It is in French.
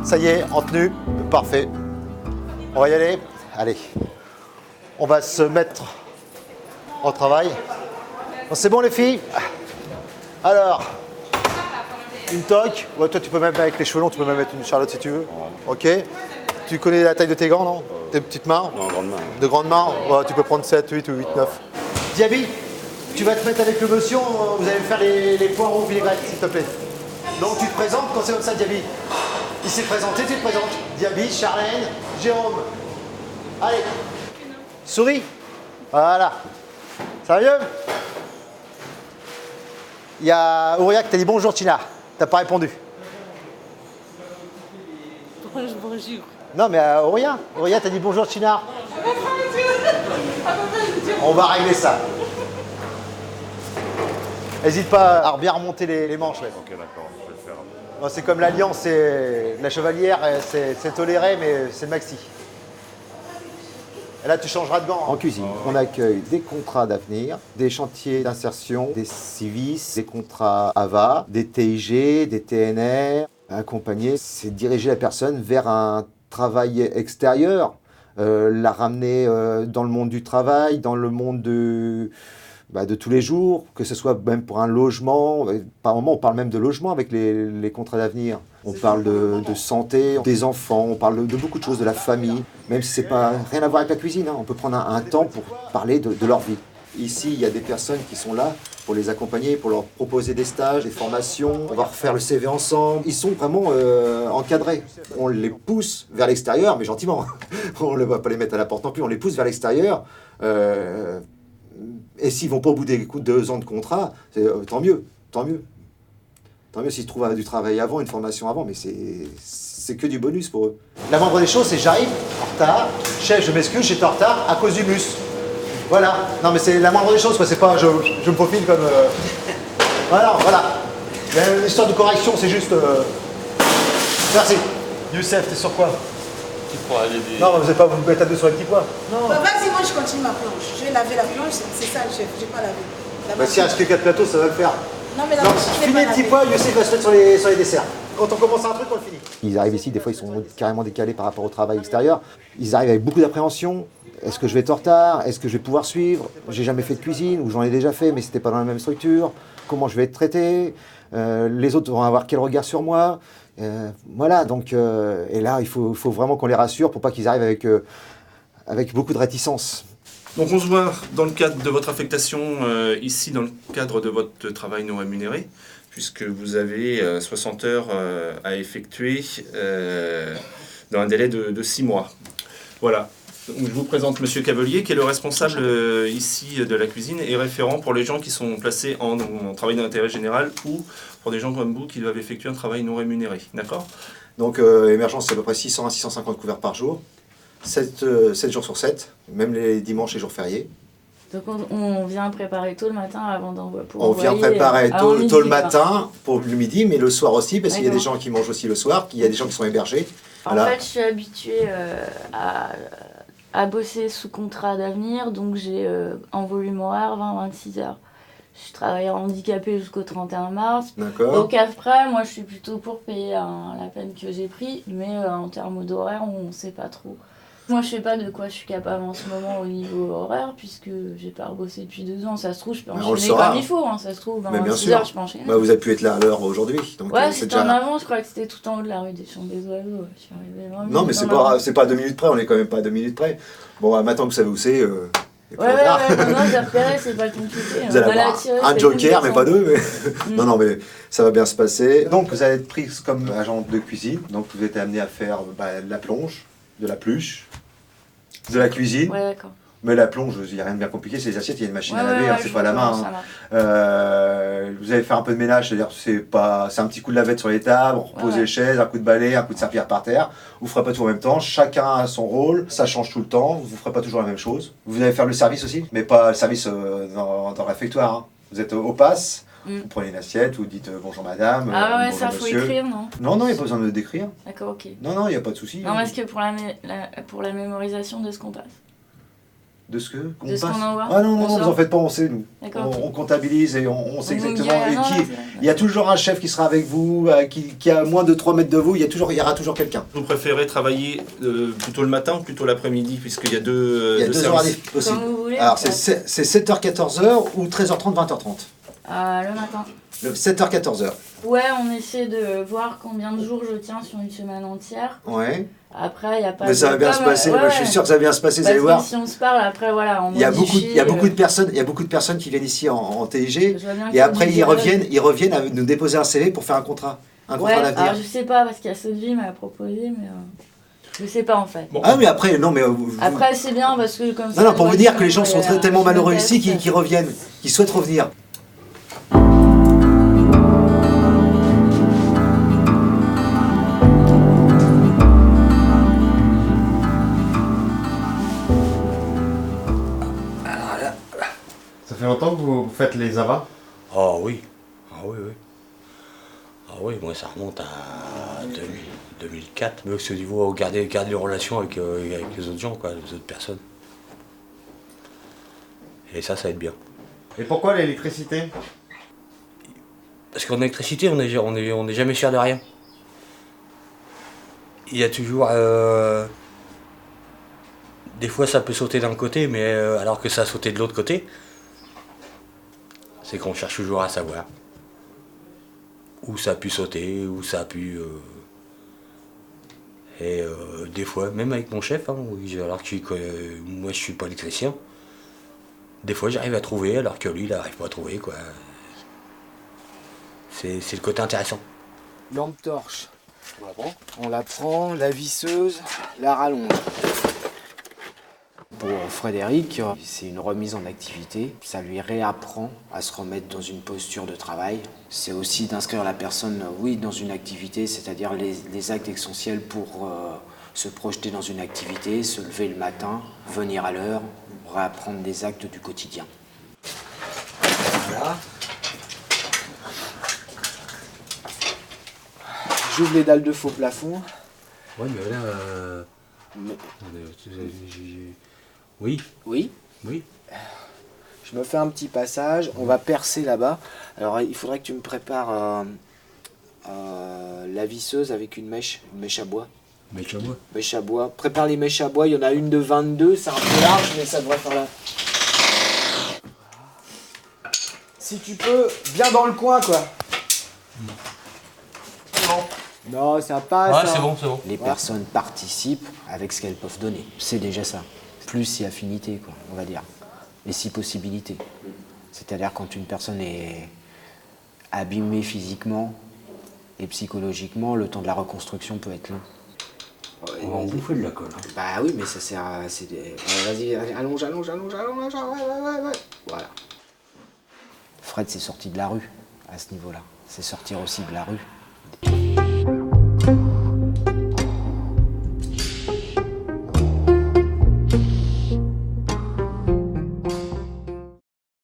Ça y est, en tenue, parfait. On va y aller. Allez, on va se mettre au travail. Bon, c'est bon les filles? Alors, une toque. Ouais, toi tu peux même avec les cheveux longs, tu peux même mettre une Charlotte si tu veux. Ok. Tu connais la taille de tes gants, non? Tes petites mains? Non, grande main. De grandes mains? Ouais, tu peux prendre 7, 8 ou 8, 9. Diaby, tu vas te mettre avec le monsieur, vous allez faire les poireaux vinaigrettes, s'il te plaît. Donc tu te présentes quand c'est comme ça, Diaby. Il s'est présenté, tu te présentes. Diaby, Charlène, Jérôme. Allez. Souris. Voilà. Ça va mieux? Il y a Aurillac qui t'a dit bonjour Tina. T'as pas répondu. Bonjour. Non mais Auria t'a dit bonjour Tina. On va régler ça. N'hésite pas à bien remonter les manches. Ouais. Ok, d'accord, je vais le faire. Bon, c'est comme l'Alliance, c'est la chevalière, c'est toléré, mais c'est maxi. Et là, tu changeras de gants. En cuisine, on accueille des contrats d'avenir, des chantiers d'insertion, des CIVIS, des contrats AVA, des TIG, des TNR. Accompagner, c'est diriger la personne vers un travail extérieur, la ramener dans le monde du travail, dans le monde de tous les jours, que ce soit même pour un logement. Par moment, on parle même de logement avec les contrats d'avenir. On parle de santé, des enfants, on parle de beaucoup de choses, de la famille, même si c'est pas rien à voir avec la cuisine. Hein. On peut prendre un temps pour parler de leur vie. Ici, il y a des personnes qui sont là pour les accompagner, pour leur proposer des stages, des formations. On va refaire le CV ensemble. Ils sont vraiment encadrés. On les pousse vers l'extérieur, mais gentiment. On ne va pas les mettre à la porte non plus. On les pousse vers l'extérieur. Et s'ils vont pas au bout des 2 ans de contrat, tant mieux, tant mieux. Tant mieux s'ils trouvent du travail avant, une formation avant, mais c'est que du bonus pour eux. La moindre des choses, c'est j'arrive en retard. Chef, je m'excuse, j'étais en retard à cause du bus. Voilà. Non, mais c'est la moindre des choses, quoi. C'est pas je me profile comme. Voilà. Il y a une histoire de correction, c'est juste. Merci. Youssef, t'es sur quoi? Non, vous n'êtes pas vous mettez à deux sur les petits pois. Non. Bah, vas-y, moi je continue ma planche. Je vais laver la planche, c'est ça le chef, j'ai pas lavé. Bah, si il reste que 4 plateaux, ça va le faire. Non, mais la Donc, planche, je l'ai finis pas les petits lavée. pois, Youssef va se mettre sur les desserts. Quand on commence un truc, on le finit. Ils arrivent ici, des fois ils sont carrément décalés par rapport au travail extérieur. Ils arrivent avec beaucoup d'appréhension. Est-ce que je vais être en retard? Est-ce que je vais pouvoir suivre? J'ai jamais fait de cuisine, ou j'en ai déjà fait, mais c'était pas dans la même structure. Comment je vais être traité? Les autres vont avoir quel regard sur moi? Voilà, donc, et là, il faut vraiment qu'on les rassure pour pas qu'ils arrivent avec beaucoup de réticence. Donc on se voit dans le cadre de votre affectation ici, dans le cadre de votre travail non rémunéré, puisque vous avez 60 heures à effectuer dans un délai de 6 mois. Voilà. Donc, je vous présente Monsieur Cavelier, qui est le responsable ici de la cuisine et référent pour les gens qui sont placés en travail d'intérêt général ou pour des gens comme vous qui doivent effectuer un travail non rémunéré. D'accord? Donc, émergence, c'est à peu près 600 à 650 couverts par jour, 7 jours sur 7, même les dimanches et jours fériés. Donc on vient préparer tôt le matin avant d'envoyer. On vient préparer tôt le matin pour le midi, mais le soir aussi, parce qu'il y a des gens qui mangent aussi le soir, il y a des gens qui sont hébergés. En fait, je suis habituée à bosser sous contrat d'avenir, donc j'ai en volume horaire 20-26 heures. Je suis travailleur handicapé jusqu'au 31 mars. D'accord. Au cas près, moi je suis plutôt pour payer la peine que j'ai pris, mais en termes d'horaire, on ne sait pas trop. Moi je sais pas de quoi je suis capable en ce moment au niveau horaire, puisque j'ai pas rebossé depuis 2 ans. Ça se trouve, je peux enchaîner comme il faut, hein. Ça se trouve, 26 heures, je peux enchaîner. Bah, vous avez pu être là à l'heure aujourd'hui. Donc, ouais, c'était en avant, je crois que c'était tout en haut de la rue des Champs des Oiseaux. Je suis arrivée vraiment. Non, mais c'est pas à 2 minutes près, on est quand même pas à 2 minutes près. Bon, maintenant que vous savez où c'est. Non, j'ai repéré, c'est pas compliqué. Vous allez avoir un joker, mais pas 2. Mais... Non, mais ça va bien se passer. Donc, vous allez être pris comme agent de cuisine. Donc, vous êtes amené à faire de la plonge, de la pluche, de la cuisine. Ouais, d'accord. Mais la plonge, il n'y a rien de bien compliqué, c'est les assiettes, il y a une machine à laver, c'est pas la main. Vous allez faire un peu de ménage, c'est-à-dire c'est un petit coup de lavette sur les tables, reposer les chaises, un coup de balai, un coup de serpillière par terre. Vous ne ferez pas tout en même temps, chacun a son rôle, ça change tout le temps, vous ne ferez pas toujours la même chose. Vous allez faire le service aussi, mais pas le service dans le réfectoire. Hein. Vous êtes au pass, vous prenez une assiette, vous dites bonjour madame, bonjour ça monsieur. Faut écrire, non? Non, il n'y a pas besoin de décrire. D'accord, ok. Non, il n'y a pas de souci. Non, parce que pour la mémorisation de ce qu'on passe. De ce qu'on De ce passe. qu'on envoie. Ah non, On vous sort. en faites pas, on sait, nous. D'accord, ok. On comptabilise et on sait On vous exactement. dit, Et non, qui, c'est- il y a toujours un chef qui sera avec vous, qui a moins de 3 mètres de vous, il y aura toujours quelqu'un. Vous préférez travailler plutôt le matin ou plutôt l'après-midi, puisqu'il y a deux, Il y a deux 2 heures services. possibles. Comme vous voulez. Alors en fait. c'est 7h, 14h ou 13h30, 20h30. Le matin. 7h, 14h. Ouais, on essaie de voir combien de jours je tiens sur une semaine entière. Ouais. Après, il n'y a pas Mais ça va bien se passer, ouais, moi, je suis sûr que ça va bien se passer, vous Parce allez que voir. si on se parle, après, voilà, on Il y a beaucoup modifie, de personnes, il y a beaucoup de personnes qui viennent ici en TIG je vois bien et qu'il y a après du ils dialogue. reviennent à nous déposer un CV pour faire un contrat Ouais, d'avenir. alors je sais pas, parce qu'il y a Sotheby m'a proposé, mais je sais pas en fait. Bon. Ah mais après non mais Après, c'est bien parce que comme ça. non je pour vois vous dire que que les gens sont tellement malheureux ici qu'ils reviennent, qu'ils souhaitent revenir. Ça fait longtemps que vous faites les avas? Ah oui, ah oui, oui. Ah oui, moi ça remonte à 2004. Mais c'est du coup garder les relations avec les autres gens, quoi, les autres personnes. Et ça aide bien. Et pourquoi l'électricité? Parce qu'en électricité, on est jamais sûr de rien. Il y a toujours... des fois ça peut sauter d'un côté, mais alors que ça a sauté de l'autre côté. C'est qu'on cherche toujours à savoir où ça a pu sauter, où ça a pu... Et des fois, même avec mon chef, hein, alors que moi je suis pas électricien, des fois j'arrive à trouver alors que lui il n'arrive pas à trouver, quoi. C'est le côté intéressant. Lampe torche. On la prend, la visseuse, la rallonge. Pour Frédéric, c'est une remise en activité. Ça lui réapprend à se remettre dans une posture de travail. C'est aussi d'inscrire la personne, oui, dans une activité, c'est-à-dire les actes essentiels pour se projeter dans une activité, se lever le matin, venir à l'heure, réapprendre des actes du quotidien. Voilà. J'ouvre les dalles de faux plafond. Ouais, mais là... Oui, Oui. oui. Je me fais un petit passage, on va percer là-bas. Alors il faudrait que tu me prépares la visseuse avec une mèche à bois. Mais à moi. Mèche à bois. Prépare les mèches à bois, il y en a une de 22, c'est un peu large, mais ça devrait faire la... Si tu peux, bien dans le coin quoi. Non, ça passe. Ah, hein. c'est bon, c'est bon. Les personnes participent avec ce qu'elles peuvent donner. C'est déjà ça. Plus si affinité, quoi, on va dire. Et si possibilité. C'est-à-dire quand une personne est abîmée physiquement et psychologiquement, le temps de la reconstruction peut être long. On va en bouffer de la colle. Hein. Bah oui, mais ça sert à... Vas-y, allonge. Ouais. Voilà. Fred s'est sorti de la rue à ce niveau-là. C'est sortir aussi de la rue.